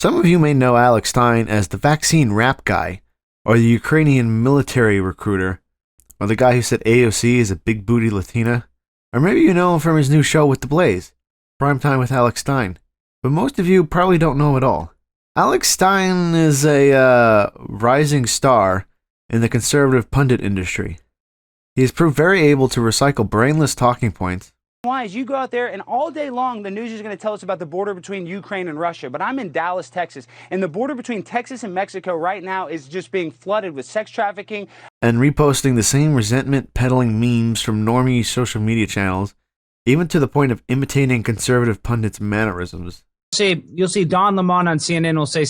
Some of you may know Alex Stein as the vaccine rap guy, or the Ukrainian military recruiter, or the guy who said AOC is a big booty Latina, or maybe you know him from his new show with The Blaze, Primetime with Alex Stein, but most of you probably don't know at all. Alex Stein is a rising star in the conservative pundit industry. He has proved very able to recycle brainless talking points. Why is you go out there and all day long the news is going to tell us about the border between Ukraine and Russia, but I'm in Dallas, Texas, and the border between Texas and Mexico right now is just being flooded with sex trafficking. And reposting the same resentment-peddling memes from normie social media channels, even to the point of imitating conservative pundits' mannerisms. You'll see Don Lemon on CNN will say,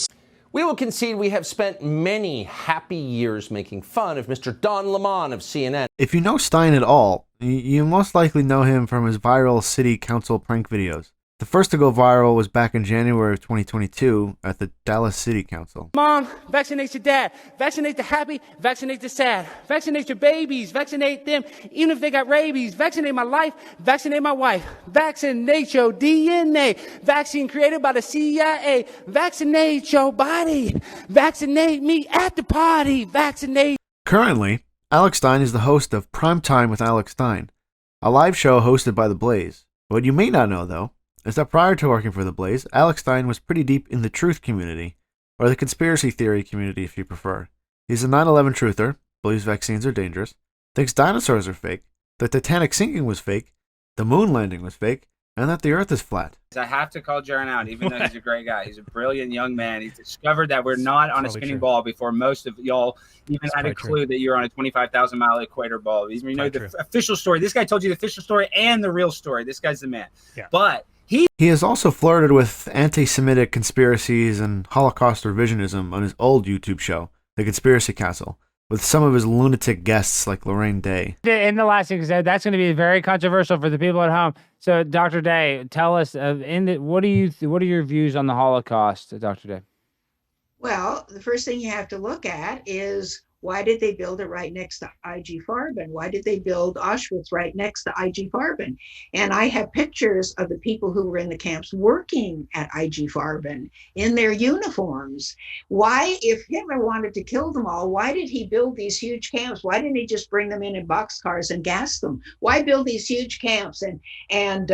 "We will concede we have spent many happy years making fun of Mr. Don Lemon of CNN." If you know Stein at all, you most likely know him from his viral city council prank videos. The first to go viral was back in January of 2022 at the Dallas City Council. Mom, vaccinate your dad. Vaccinate the happy, vaccinate the sad. Vaccinate your babies, vaccinate them, even if they got rabies. Vaccinate my life, vaccinate my wife. Vaccinate your DNA. Vaccine created by the CIA. Vaccinate your body. Vaccinate me at the party. Vaccinate. Currently, Alex Stein is the host of Primetime with Alex Stein, a live show hosted by The Blaze. What you may not know, though, is that prior to working for The Blaze, Alex Stein was pretty deep in the truth community, or the conspiracy theory community if you prefer. He's a 9/11 truther, believes vaccines are dangerous, thinks dinosaurs are fake, the Titanic sinking was fake, the moon landing was fake, and that the earth is flat. I have to call Jaron out, even though he's a great guy. He's a brilliant young man. He's discovered that we're not on a spinning ball before most of y'all even had a clue that you're on a 25,000-mile equator ball. You know the official story. This guy told you the official story and the real story. This guy's the man. Yeah. But he has also flirted with anti-Semitic conspiracies and Holocaust revisionism on his old YouTube show, The Conspiracy Castle, with some of his lunatic guests like Lorraine Day. in the last thing, that's going to be very controversial for the people at home. So, Dr. Day, tell us, what are your views on the Holocaust, Dr. Day? Well, the first thing you have to look at is, why did they build it right next to IG Farben? Why did they build Auschwitz right next to IG Farben? And I have pictures of the people who were in the camps working at IG Farben in their uniforms. Why, if Hitler wanted to kill them all, why did he build these huge camps? Why didn't he just bring them in boxcars and gas them? Why build these huge camps and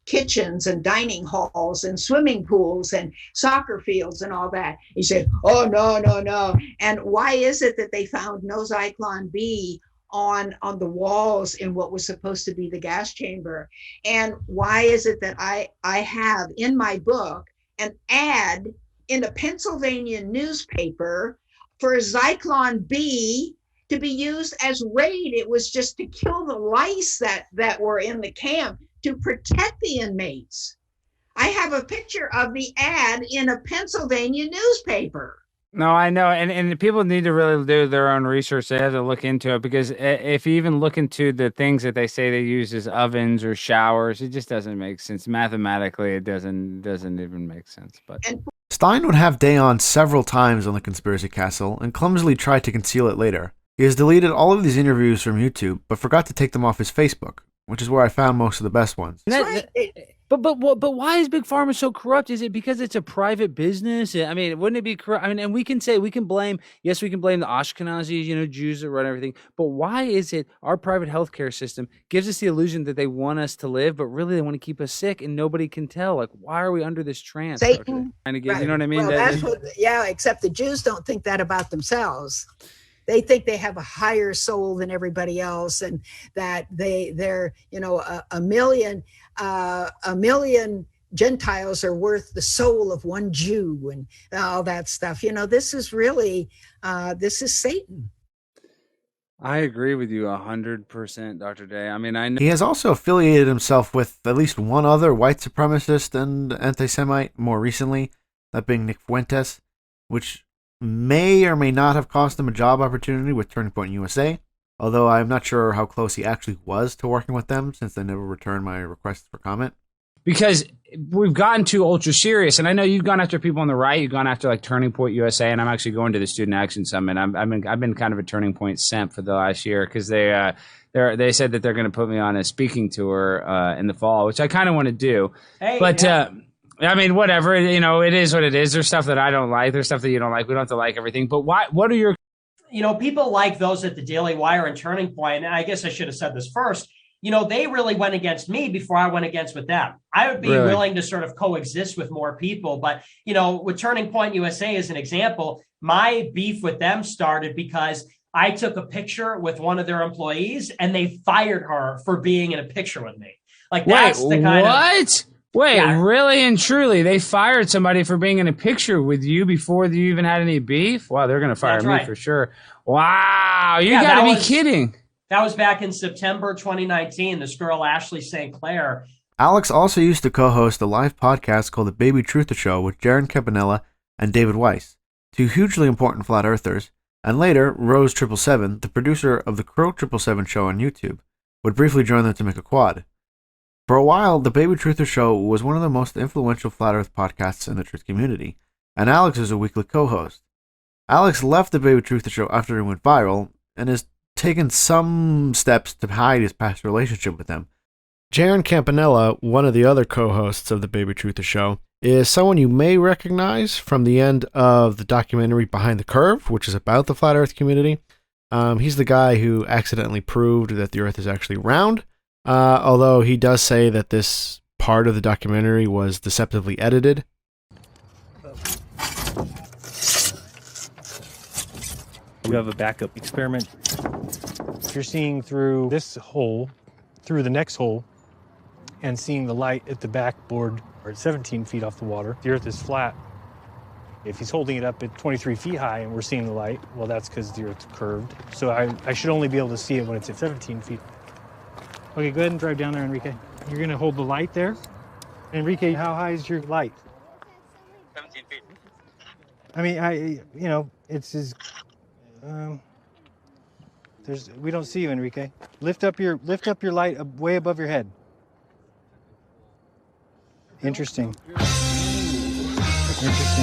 kitchens and dining halls and swimming pools and soccer fields and all that? He said, oh, no. And why is it that they found no Zyklon B on the walls in what was supposed to be the gas chamber? And why is it that I have in my book an ad in a Pennsylvania newspaper for Zyklon B to be used as raid? It was just to kill the lice that were in the camp, to protect the inmates. I have a picture of the ad in a Pennsylvania newspaper. No, I know, and people need to really do their own research. They have to look into it, because if you even look into the things that they say they use as ovens or showers, it just doesn't make sense. Mathematically, it doesn't even make sense. But Stein would have Day on several times on the Conspiracy Castle and clumsily tried to conceal it later. He has deleted all of these interviews from YouTube, but forgot to take them off his Facebook, which is where I found most of the best ones. But why is Big Pharma so corrupt? Is it because it's a private business? I mean, wouldn't it be corrupt? I mean, and we can blame the Ashkenazi, Jews that run everything. But why is it our private healthcare system gives us the illusion that they want us to live, but really they want to keep us sick, and nobody can tell? Like, why are we under this trance? Satan. Right. You know what I mean? Well, except the Jews don't think that about themselves. They think they have a higher soul than everybody else, and that they're a million Gentiles are worth the soul of one Jew and all that stuff. This is really this is Satan. I agree with you 100%, Dr. Day. I mean, I know he has also affiliated himself with at least one other white supremacist and anti-Semite more recently, that being Nick Fuentes, which may or may not have cost him a job opportunity with Turning Point USA, although I'm not sure how close he actually was to working with them, since they never returned my request for comment. Because we've gotten too ultra serious, and I know you've gone after people on the right. You've gone after like Turning Point USA, and I'm actually going to the Student Action Summit. I've been kind of a Turning Point simp for the last year, because they said that they're going to put me on a speaking tour in the fall, which I kind of want to do. Hey, but I mean, whatever. You know, it is what it is. There's stuff that I don't like. There's stuff that you don't like. We don't have to like everything. But why? What are your? People like those at the Daily Wire and Turning Point, and I guess I should have said this first. They really went against me before I went against with them. I would be willing to sort of coexist with more people, but with Turning Point USA as an example, my beef with them started because I took a picture with one of their employees and they fired her for being in a picture with me. Like that's the kind of Wait, really and truly, they fired somebody for being in a picture with you before you even had any beef? Wow, they're going to fire me for sure. Wow, you got to be kidding. That was back in September 2019. This girl, Ashley St. Clair. Alex also used to co-host a live podcast called The Baby Truther Show with Jaron Campanella and David Weiss, two hugely important flat earthers, and later, Rose 777, the producer of the Crow 777 show on YouTube, would briefly join them to make a quad. For a while, The Baby Truther Show was one of the most influential flat earth podcasts in the truth community, and Alex is a weekly co-host. Alex left The Baby Truther Show after it went viral, and has taken some steps to hide his past relationship with them. Jaron Campanella, one of the other co-hosts of The Baby Truther Show, is someone you may recognize from the end of the documentary Behind the Curve, which is about the flat earth community. He's the guy who accidentally proved that the earth is actually round, although he does say that this part of the documentary was deceptively edited. We have a backup experiment. If you're seeing through this hole, through the next hole, and seeing the light at the backboard or at 17 feet off the water, the earth is flat. If he's holding it up at 23 feet high and we're seeing the light, well, that's because the earth's curved. So I should only be able to see it when it's at 17 feet. Okay, go ahead and drive down there, Enrique. You're gonna hold the light there. Enrique, how high is your light? 17 feet. I mean, it's as, we don't see you, Enrique. Lift up your light way above your head. Interesting. Interesting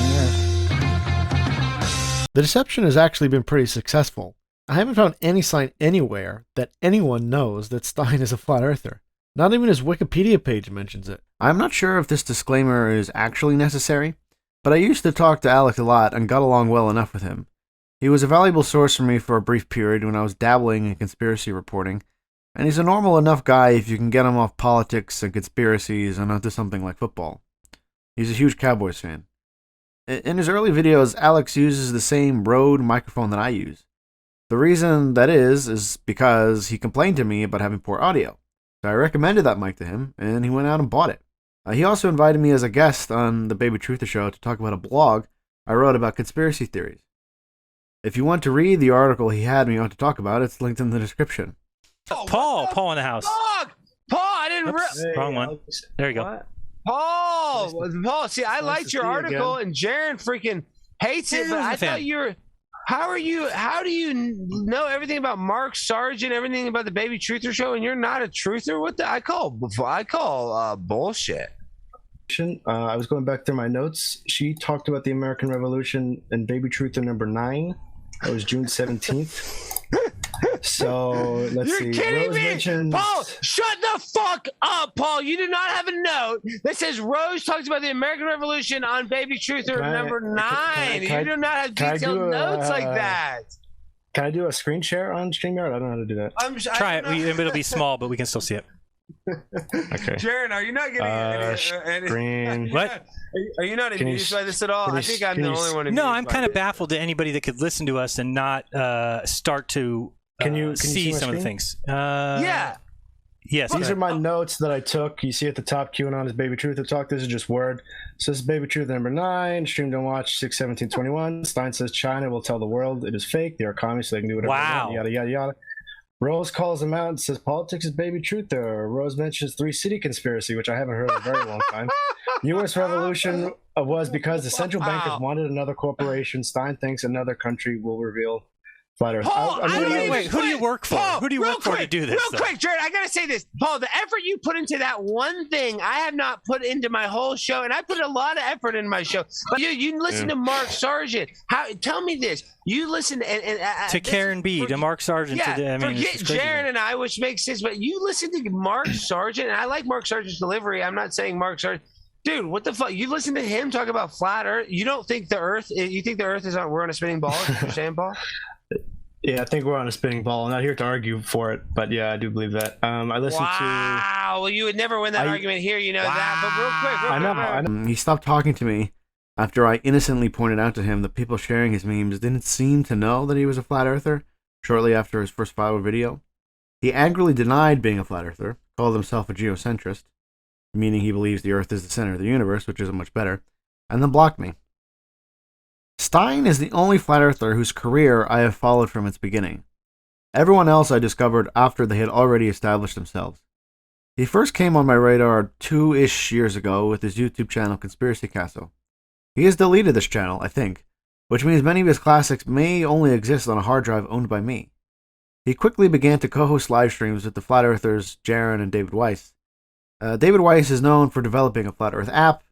there. The deception has actually been pretty successful. I haven't found any sign anywhere that anyone knows that Stein is a flat earther. Not even his Wikipedia page mentions it. I'm not sure if this disclaimer is actually necessary, but I used to talk to Alex a lot and got along well enough with him. He was a valuable source for me for a brief period when I was dabbling in conspiracy reporting, and he's a normal enough guy if you can get him off politics and conspiracies and onto something like football. He's a huge Cowboys fan. In his early videos, Alex uses the same Rode microphone that I use. The reason that is because he complained to me about having poor audio. So I recommended that mic to him, and he went out and bought it. He also invited me as a guest on the Baby Truther Show to talk about a blog I wrote about conspiracy theories. If you want to read the article he had me on to talk about, it's linked in the description. Paul in the house. Paul, I didn't Wrong one. There you go. What? Paul, see, I liked your article, and Jaron freaking hates it, but I thought you were... How do you know everything about Mark Sargent, everything about the Baby Truther Show, and you're not a truther? What the... I call bullshit. I was going back through my notes. She talked about the American Revolution in Baby Truther number 9. That was June 17th. So let's see. You're kidding Rose me, mentions... Paul! Shut the fuck up, Paul! You do not have a note that says Rose talks about the American Revolution on Baby Truther number 9. You do not have detailed notes like that. Can I do a screen share on StreamYard? I don't know how to do that. Try it. It'll be small, but we can still see it. Okay. Jaron, are you not getting screen? What? Are you not amused by this at all? I think I'm the only one. No, I'm kind of baffled to anybody that could listen to us and not start to can you see some of the things. Yeah. Yes. These are my notes that I took. You see at the top, QAnon is Baby Truther Talk. This is just word. So this is Baby Truther number 9. Stream don't watch 6/17/21. Stein says China will tell the world it is fake. They are communists, so they can do whatever they want. Yada yada yada. Rose calls him out and says politics is Baby Truther. Rose mentions 3-city conspiracy, which I haven't heard in a very long time. U.S. Revolution was because the central bankers wanted another corporation. Stein thinks another country will reveal flat Earth. Paul, who do you work for? Paul, who do you work for to do this? Real quick, Jared, I gotta say this. Paul, the effort you put into that one thing, I have not put into my whole show, and I put a lot of effort in my show. But you listen to Mark Sargent. Tell me this. You listen to Karen B, to Mark Sargent. Yeah, forget Jaron and I, which makes sense. But you listen to Mark Sargent, and I like Mark Sargent's delivery. I'm not saying Mark Sargent. Dude, what the fuck? You listen to him talk about flat Earth. You don't think the Earth? You think the Earth is on? We're on a spinning ball? Is what you're saying, Paul? Yeah, I think we're on a spinning ball. I'm not here to argue for it, but yeah, I do believe that. I listened to. Wow. Well, you would never win that argument here. You know that. But real quick, I know. He stopped talking to me after I innocently pointed out to him that people sharing his memes didn't seem to know that he was a flat earther. Shortly after his first viral video, he angrily denied being a flat earther, called himself a geocentrist, meaning he believes the Earth is the center of the universe, which isn't much better, and then blocked me. Stein is the only flat earther whose career I have followed from its beginning. Everyone else I discovered after they had already established themselves. He first came on my radar 2-ish years ago with his YouTube channel Conspiracy Castle. He has deleted this channel, I think, which means many of his classics may only exist on a hard drive owned by me. He quickly began to co-host live streams with the flat earthers Jaron and David Weiss. David Weiss is known for developing a flat earth app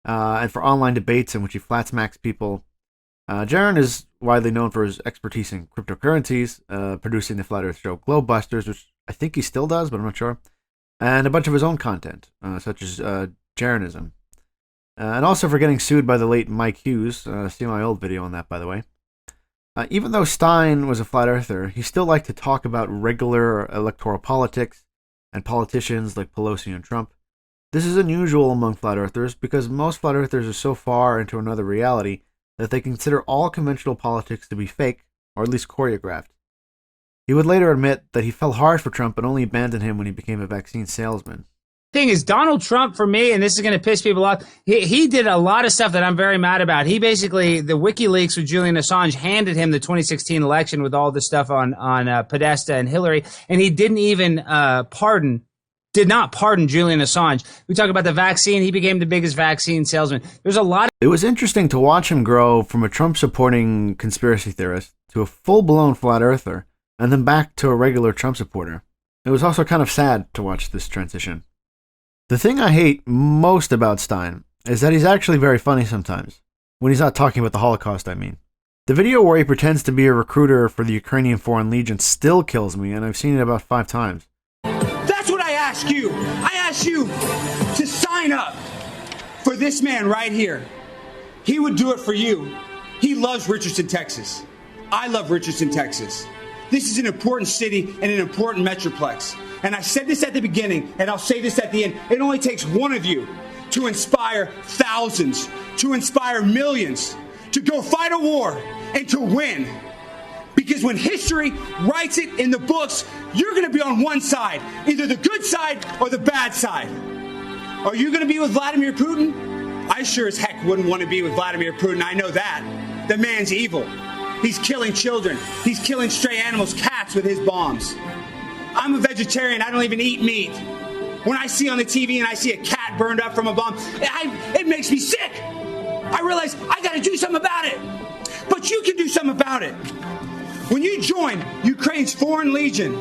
and for online debates in which he flat smacks people. Jaron is widely known for his expertise in cryptocurrencies, producing the flat earth show Globebusters, which I think he still does, but I'm not sure, and a bunch of his own content, such as Jaronism. And also for getting sued by the late Mike Hughes. See my old video on that, by the way. Even though Stein was a flat earther, he still liked to talk about regular electoral politics and politicians like Pelosi and Trump. This is unusual among flat earthers because most flat earthers are so far into another reality that they consider all conventional politics to be fake, or at least choreographed. He would later admit that he fell hard for Trump and only abandoned him when he became a vaccine salesman. Thing is, Donald Trump, for me, and this is going to piss people off, he did a lot of stuff that I'm very mad about. He basically, the WikiLeaks with Julian Assange handed him the 2016 election with all the stuff on Podesta and Hillary, and he didn't even did not pardon Julian Assange. We talk about the vaccine. He became the biggest vaccine salesman. There's a lot. It was interesting to watch him grow from a Trump-supporting conspiracy theorist to a full-blown flat earther, and then back to a regular Trump supporter. It was also kind of sad to watch this transition. The thing I hate most about Stein is that he's actually very funny sometimes. When he's not talking about the Holocaust, I mean. The video where he pretends to be a recruiter for the Ukrainian Foreign Legion still kills me, and I've seen it about 5 times. That's what I ask you. I ask you to sign up for this man right here. He would do it for you. He loves Richardson, Texas. I love Richardson, Texas. This is an important city and an important metroplex. And I said this at the beginning, and I'll say this at the end. It only takes one of you to inspire thousands, to inspire millions, to go fight a war and to win. Because when history writes it in the books, you're going to be on one side, either the good side or the bad side. Are you going to be with Vladimir Putin? I sure as heck wouldn't want to be with Vladimir Putin. I know that. The man's evil. He's killing children. He's killing stray animals, cats, with his bombs. I'm a vegetarian. I don't even eat meat. When I see on the TV and I see a cat burned up from a bomb, it makes me sick. I realize I got to do something about it. But you can do something about it. When you join Ukraine's Foreign Legion,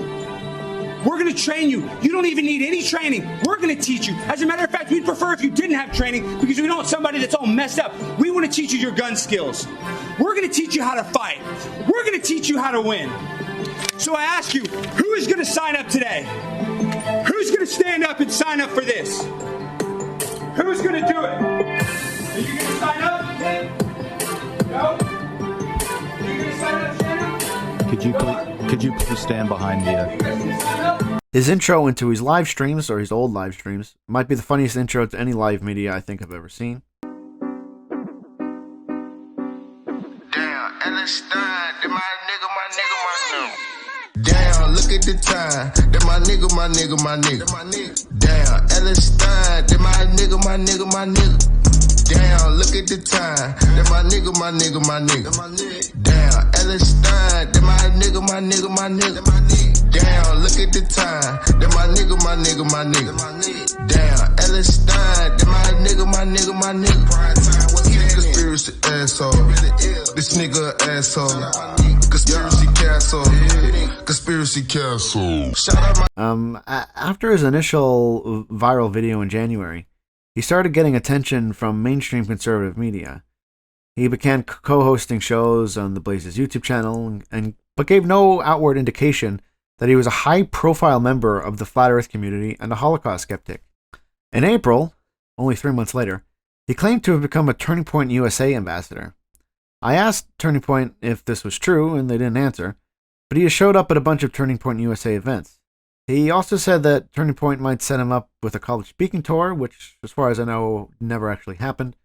we're going to train you. You don't even need any training. We're going to teach you. As a matter of fact, we'd prefer if you didn't have training because we don't want somebody that's all messed up. We want to teach you your gun skills. We're going to teach you how to fight. We're going to teach you how to win. So I ask you, who is going to sign up today? Who's going to stand up and sign up for this? Who's going to do it? Are you going to sign up? No? Are you going to sign up, Shannon? Could you please stand behind me? His intro into his live streams, or his old live streams, might be the funniest intro to any live media I think I've ever seen. Damn, Stein, my nigga. Damn, look at the time. That my nigga. Damn, Stein, that my nigga. Damn, look at the time. That my nigga. Damn, Stein, that my nigga. Damn, look at the time. That my nigga. Damn, Stein, that my nigga. Conspiracy asshole. This nigga asshole. Conspiracy Castle. After his initial viral video in January, he started getting attention from mainstream conservative media. He began co-hosting shows on the Blaze's YouTube channel, but gave no outward indication that he was a high-profile member of the Flat Earth community and a Holocaust skeptic. In April, only 3 months later, he claimed to have become a Turning Point USA ambassador. I asked Turning Point if this was true, and they didn't answer, but he has showed up at a bunch of Turning Point USA events. He also said that Turning Point might set him up with a college speaking tour, which, as far as I know, never actually happened.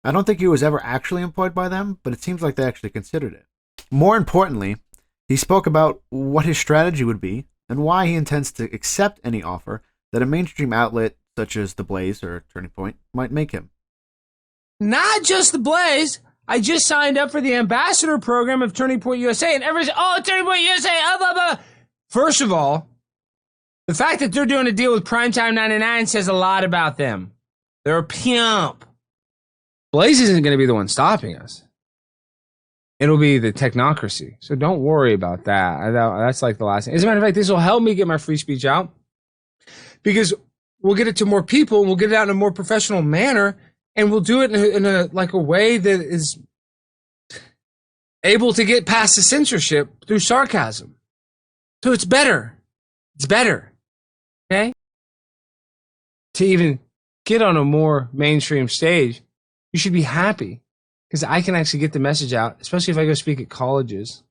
I don't think he was ever actually employed by them, but it seems like they actually considered it. More importantly, he spoke about what his strategy would be and why he intends to accept any offer that a mainstream outlet such as The Blaze or Turning Point might make him. Not just The Blaze. I just signed up for the ambassador program of Turning Point USA, and everyone's, oh, Turning Point USA, blah, blah. First of all, the fact that they're doing a deal with Primetime 99 says a lot about them. They're a pimp. Blaze isn't going to be the one stopping us. It'll be the technocracy. So don't worry about that. That's like the last thing. As a matter of fact, this will help me get my free speech out because we'll get it to more people and we'll get it out in a more professional manner, and we'll do it in a way that is able to get past the censorship through sarcasm. So it's better. It's better. Okay? To even get on a more mainstream stage, you should be happy because I can actually get the message out, especially if I go speak at colleges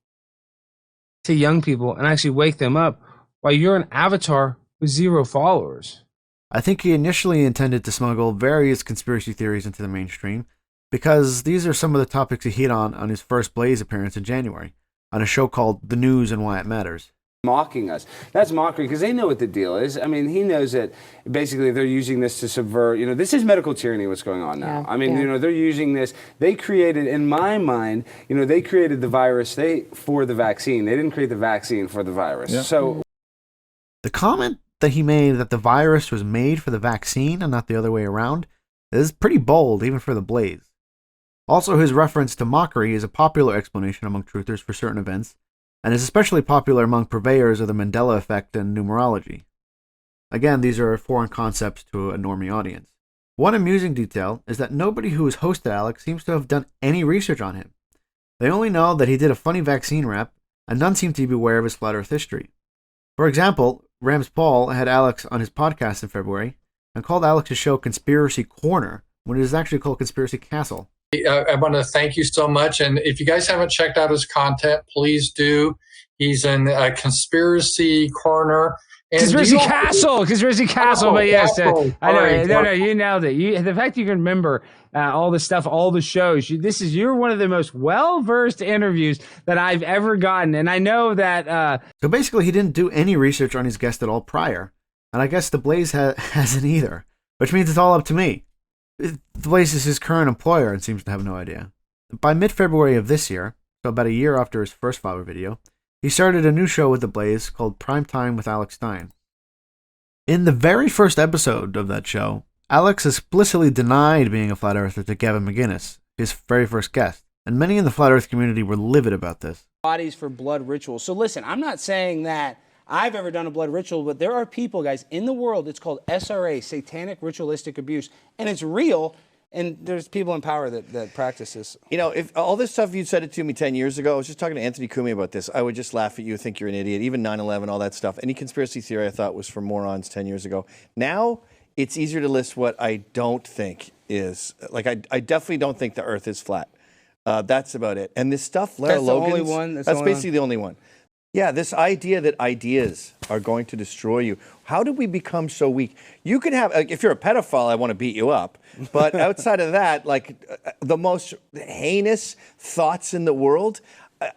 to young people and actually wake them up while you're an avatar with 0 followers. I think he initially intended to smuggle various conspiracy theories into the mainstream because these are some of the topics he hit on his first Blaze appearance in January on a show called The News and Why It Matters. Mocking us. That's mockery because they know what the deal is. I mean, he knows that basically they're using this to subvert, this is medical tyranny what's going on now. I mean, they're using this. They created, in my mind, they created the virus for the vaccine. They didn't create the vaccine for the virus. Yeah. So the comment that he made that the virus was made for the vaccine and not the other way around is pretty bold, even for the Blaze. Also, his reference to mockery is a popular explanation among truthers for certain events, and is especially popular among purveyors of the Mandela effect and numerology. Again, these are foreign concepts to a normie audience. One amusing detail is that nobody who has hosted Alex seems to have done any research on him. They only know that he did a funny vaccine rap, and none seem to be aware of his flat earth history. For example, Rams Paul had Alex on his podcast in February, and called Alex's show Conspiracy Corner, when it is actually called Conspiracy Castle. I want to thank you so much. And if you guys haven't checked out his content, please do. He's in Conspiracy Corner. And Conspiracy Castle, but yes, I know. No, you nailed it. The fact you can remember all the stuff, all the shows. You're one of the most well-versed interviews that I've ever gotten, and I know that. So basically, he didn't do any research on his guest at all prior, and I guess the Blaze hasn't either, which means it's all up to me. The Blaze is his current employer and seems to have no idea. By mid-February of this year, so about a year after his first Father video, he started a new show with The Blaze called Primetime with Alex Stein. In the very first episode of that show, Alex explicitly denied being a flat earther to Gavin McInnes, his very first guest, and many in the flat earth community were livid about this. Bodies for blood rituals. So listen, I'm not saying that I've ever done a blood ritual, but there are people, guys, in the world, it's called SRA, Satanic Ritualistic Abuse, and it's real, and there's people in power that practice this. If all this stuff you said it to me 10 years ago, I was just talking to Anthony Cumia about this, I would just laugh at you, think you're an idiot, even 9/11, all that stuff. Any conspiracy theory I thought was for morons 10 years ago. Now, it's easier to list what I don't think is. Like, I definitely don't think the Earth is flat. That's about it. And this stuff, Lara Logan's, the only one. That's basically the only one. Yeah, this idea that ideas are going to destroy you. How did we become so weak? You can have, if you're a pedophile, I want to beat you up. But outside of that, like the most heinous thoughts in the world,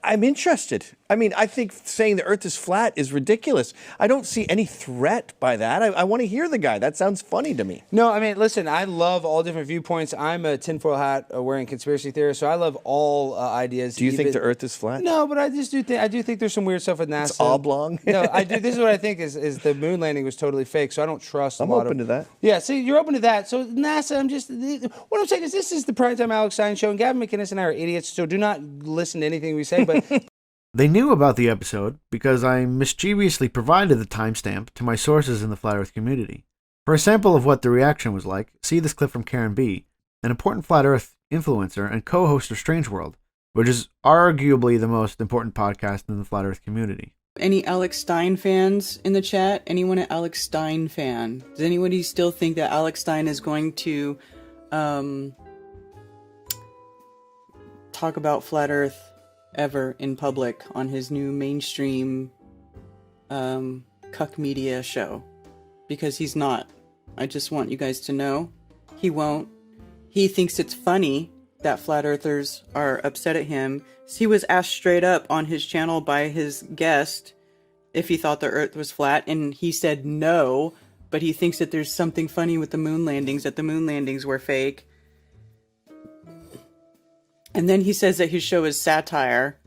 I'm interested. I mean, I think saying the Earth is flat is ridiculous. I don't see any threat by that. I want to hear the guy. That sounds funny to me. No, I mean, listen, I love all different viewpoints. I'm a tinfoil hat wearing conspiracy theorist, so I love all ideas. Do you think the Earth is flat? No, but I do think there's some weird stuff with NASA. It's oblong? No, I do. This is what I think is the moon landing was totally fake, so I don't trust a lot I'm open to that. Yeah, see, you're open to that. So NASA, what I'm saying is this is the Primetime Alex Stein Show, and Gavin McInnes and I are idiots, so do not listen to anything we say, but... They knew about the episode because I mischievously provided the timestamp to my sources in the Flat Earth community. For a sample of what the reaction was like, see this clip from Karen B., an important Flat Earth influencer and co-host of Strange World, which is arguably the most important podcast in the Flat Earth community. Any Alex Stein fans in the chat? Anyone an Alex Stein fan? Does anybody still think that Alex Stein is going to talk about Flat Earth ever in public on his new mainstream cuck media show? Because he's not. I just want you guys to know he won't. He thinks it's funny that flat earthers are upset at him. He was asked straight up on his channel by his guest if he thought the earth was flat, and he said no, but he thinks that there's something funny with the moon landings, that the moon landings were fake. And then he says that his show is satire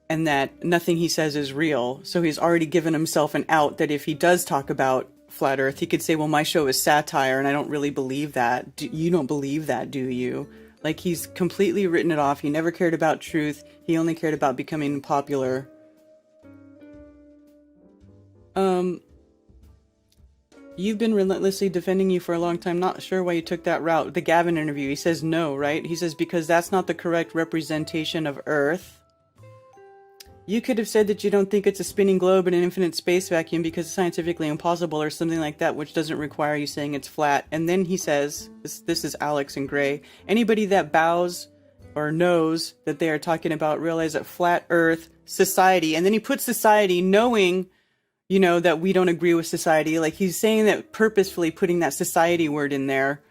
and that nothing he says is real. So he's already given himself an out that if he does talk about flat earth, he could say, well, my show is satire and I don't really believe that. You don't believe that, do you? Like, he's completely written it off. He never cared about truth. He only cared about becoming popular. You've been relentlessly defending you for a long time. Not sure why you took that route. The Gavin interview, he says no, right? He says because that's not the correct representation of Earth. You could have said that you don't think it's a spinning globe in an infinite space vacuum because it's scientifically impossible or something like that, which doesn't require you saying it's flat. And then he says, this is Alex in gray, anybody that bows or knows that they are talking about realize that flat Earth society, and then he puts society knowing, you know, that we don't agree with society. Like, he's saying that purposefully putting that society word in there,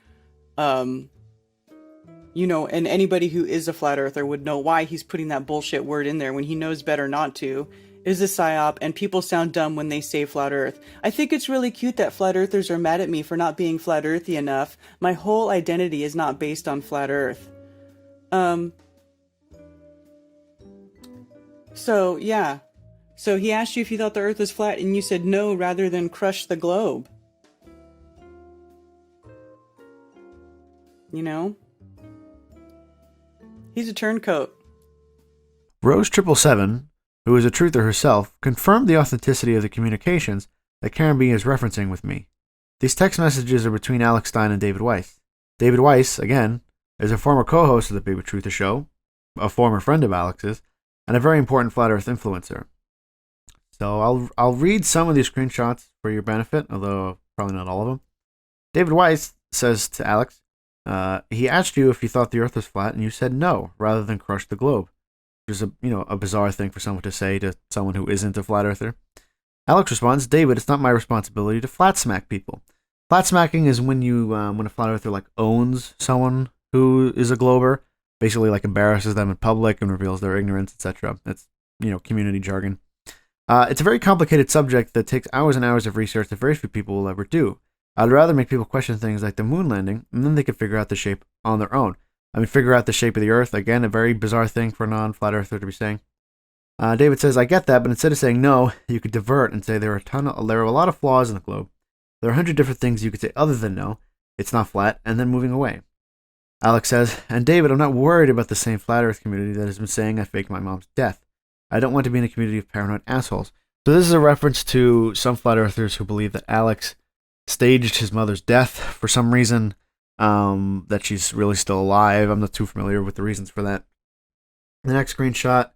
you know, and anybody who is a flat earther would know why he's putting that bullshit word in there when he knows better not to. Is a psyop, and people sound dumb when they say flat earth. I think it's really cute that flat earthers are mad at me for not being flat earthy enough. My whole identity is not based on flat earth. So, yeah. So he asked you if you thought the earth was flat, and you said no rather than crush the globe. You know? He's a turncoat. Rose777, who is a truther herself, confirmed the authenticity of the communications that Karen B is referencing with me. These text messages are between Alex Stein and David Weiss. David Weiss, again, is a former co-host of the Baby Truther Show, a former friend of Alex's, and a very important flat earth influencer. So I'll read some of these screenshots for your benefit, although probably not all of them. David Weiss says to Alex, he asked you if you thought the earth was flat, and you said no, rather than crush the globe. Which is a bizarre thing for someone to say to someone who isn't a flat earther. Alex responds, David, it's not my responsibility to flat smack people. Flat smacking is when when a flat earther owns someone who is a glober, basically embarrasses them in public and reveals their ignorance, etc. It's community jargon. It's a very complicated subject that takes hours and hours of research that very few people will ever do. I'd rather make people question things like the moon landing, and then they could figure out the shape on their own. Figure out the shape of the earth, again, a very bizarre thing for a non-flat earther to be saying. David says, I get that, but instead of saying no, you could divert and say there are a lot of flaws in the globe. There are 100 different things you could say other than no, it's not flat, and then moving away. Alex says, and David, I'm not worried about the same flat earth community that has been saying I faked my mom's death. I don't want to be in a community of paranoid assholes. So this is a reference to some flat earthers who believe that Alex staged his mother's death for some reason, that she's really still alive. I'm not too familiar with the reasons for that. The next screenshot,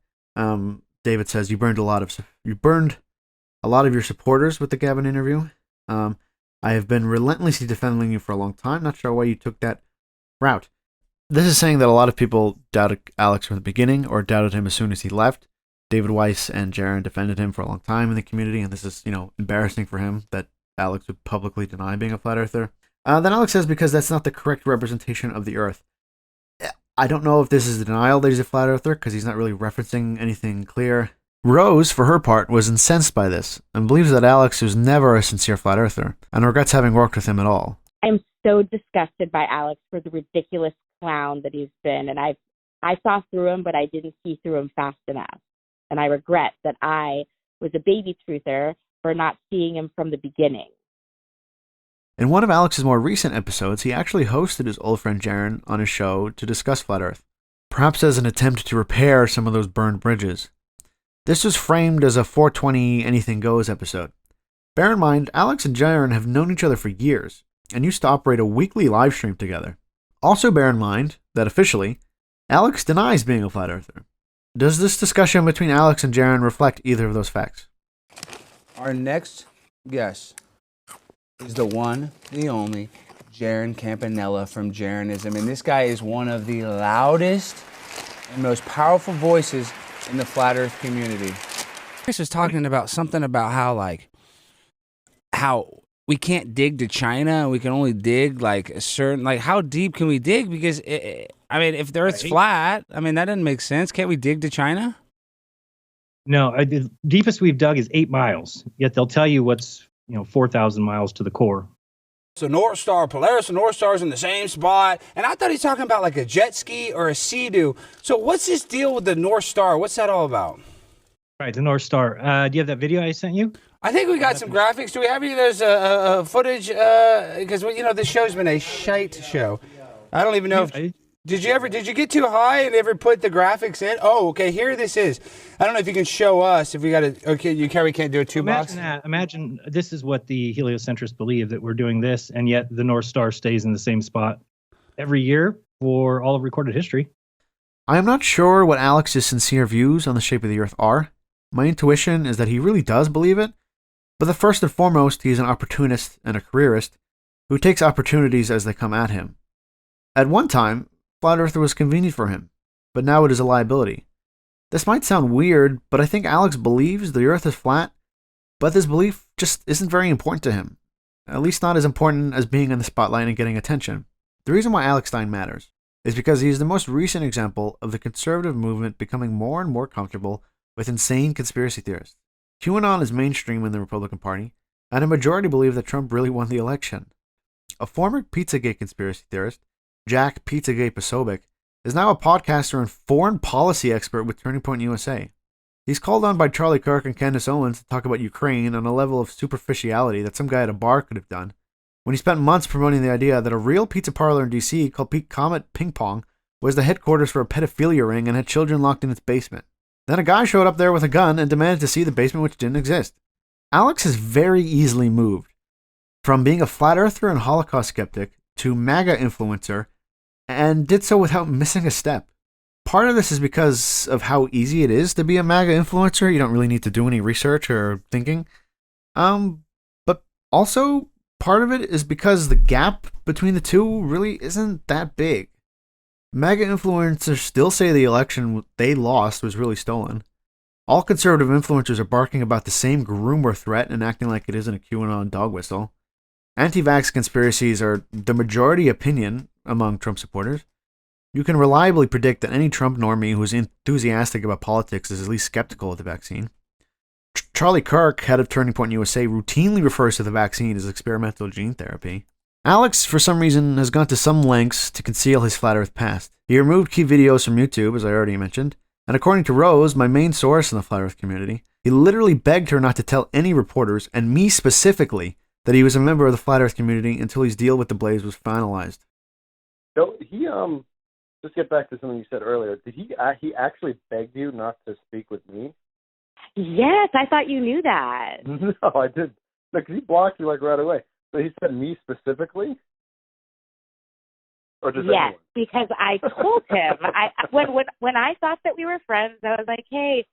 David says, you burned a lot of your supporters with the Gavin interview. I have been relentlessly defending you for a long time. Not sure why you took that route. This is saying that a lot of people doubted Alex from the beginning or doubted him as soon as he left. David Weiss and Jaron defended him for a long time in the community, and this is, embarrassing for him that Alex would publicly deny being a flat earther. Then Alex says, because that's not the correct representation of the earth. I don't know if this is a denial that he's a flat earther, because he's not really referencing anything clear. Rose, for her part, was incensed by this, and believes that Alex was never a sincere flat earther, and regrets having worked with him at all. I'm so disgusted by Alex for the ridiculous clown that he's been, and I saw through him, but I didn't see through him fast enough. And I regret that I was a baby truther for not seeing him from the beginning. In one of Alex's more recent episodes, he actually hosted his old friend Jaron on his show to discuss Flat Earth, perhaps as an attempt to repair some of those burned bridges. This was framed as a 420 Anything Goes episode. Bear in mind, Alex and Jaron have known each other for years, and used to operate a weekly live stream together. Also bear in mind that officially, Alex denies being a Flat Earther. Does this discussion between Alex and Jaron reflect either of those facts? Our next guest is the one, the only, Jaron Campanella from Jaronism. And this guy is one of the loudest and most powerful voices in the flat earth community. Chris was talking about something about how we can't dig to China. We can only dig like a certain, like how deep can we dig? Because if the Earth's flat, that doesn't make sense. Can't we dig to China? No, the deepest we've dug is 8 miles. Yet they'll tell you what's 4,000 miles to the core. So North Star, Polaris and North Star's in the same spot. And I thought he's talking about like a jet ski or a Sea-Doo. So what's this deal with the North Star? What's that all about? Right, the North Star. Do you have that video I sent you? I think we got some graphics. Do we have any of those footage? Because this show's been a shite show. I don't even know if... Did you get too high and ever put the graphics in? Oh, okay, here this is. I don't know if you can show us if we got to... Okay, we can't do a 2-box. Imagine this is what the heliocentrists believe, that we're doing this, and yet the North Star stays in the same spot every year for all of recorded history. I am not sure what Alex's sincere views on the shape of the Earth are. My intuition is that he really does believe it, but the first and foremost, he is an opportunist and a careerist who takes opportunities as they come at him. At one time, Flat Earther was convenient for him, but now it is a liability. This might sound weird, but I think Alex believes the Earth is flat, but this belief just isn't very important to him. At least not as important as being in the spotlight and getting attention. The reason why Alex Stein matters is because he is the most recent example of the conservative movement becoming more and more comfortable with insane conspiracy theorists. QAnon is mainstream in the Republican Party, and a majority believe that Trump really won the election. A former Pizzagate conspiracy theorist, Jack Pizzagate Posobiec, is now a podcaster and foreign policy expert with Turning Point USA. He's called on by Charlie Kirk and Candace Owens to talk about Ukraine on a level of superficiality that some guy at a bar could have done, when he spent months promoting the idea that a real pizza parlor in DC called Pete Comet Ping Pong was the headquarters for a pedophilia ring and had children locked in its basement. Then a guy showed up there with a gun and demanded to see the basement, which didn't exist. Alex is very easily moved from being a flat earther and Holocaust skeptic to MAGA influencer, and did so without missing a step. Part of this is because of how easy it is to be a MAGA influencer. You don't really need to do any research or thinking. But also, part of it is because the gap between the two really isn't that big. MAGA influencers still say the election they lost was really stolen. All conservative influencers are barking about the same groomer threat and acting like it isn't a QAnon dog whistle. Anti-vax conspiracies are the majority opinion among Trump supporters. You can reliably predict that any Trump normie who is enthusiastic about politics is at least skeptical of the vaccine. Charlie Kirk, head of Turning Point USA, routinely refers to the vaccine as experimental gene therapy. Alex, for some reason, has gone to some lengths to conceal his flat earth past. He removed key videos from YouTube, as I already mentioned, and according to Rose, my main source in the flat earth community, he literally begged her not to tell any reporters, and me specifically, that he was a member of the flat earth community until his deal with the Blaze was finalized. So he just get back to something you said earlier. Did he actually beg you not to speak with me? Yes, I thought you knew that. No, I did. Because he blocked you like right away. So he said me specifically, or just yes, anyone? Because I told him when I thought that we were friends, I was like, hey,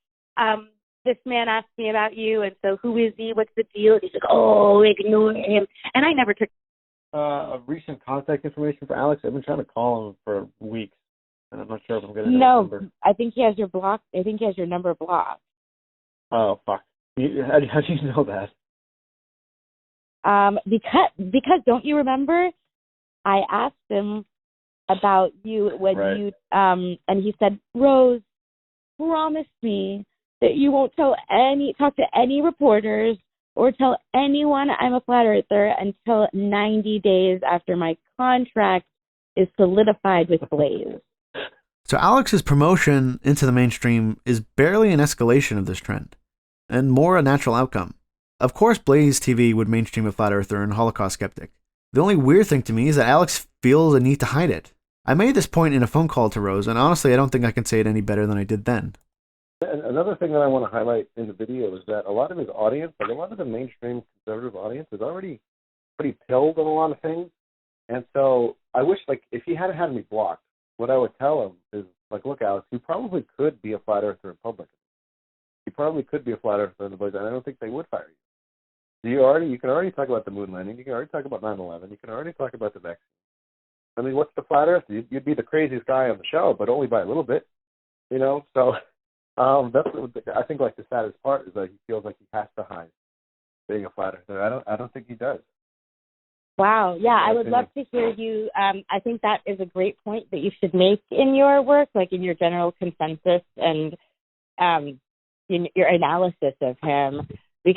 this man asked me about you, and so who is he? What's the deal? And he's like, oh, ignore him. And I never took recent contact information for Alex. I've been trying to call him for weeks, and I'm not sure if I'm going to know his No, number. I think he has your block. I think he has your number blocked. Oh, fuck. How do you know that? Because don't you remember? I asked him about you when you and he said, Rose, promise me that you won't talk to any reporters or tell anyone I'm a flat earther until 90 days after my contract is solidified with Blaze. So Alex's promotion into the mainstream is barely an escalation of this trend, and more a natural outcome. Of course, Blaze TV would mainstream a flat earther and Holocaust skeptic. The only weird thing to me is that Alex feels a need to hide it. I made this point in a phone call to Rose, and honestly, I don't think I can say it any better than I did then. And another thing that I want to highlight in the video is that a lot of his audience, like a lot of the mainstream conservative audience, is already pretty pilled on a lot of things. And so I wish, like, if he hadn't had me blocked, what I would tell him is, like, look, Alex, you probably could be a flat earther in public. You probably could be a flat earther in the Blaze, and I don't think they would fire you. You can already talk about the moon landing. You can already talk about 9/11. You can already talk about the vaccine. I mean, what's the flat Earth? You'd be the craziest guy on the show, but only by a little bit, you know. So that's what I think. Like the saddest part is that he feels like he has to hide being a flat earther. I don't think he does. Wow. Yeah, I would love to hear you. I think that is a great point that you should make in your work, like in your general consensus and in your analysis of him.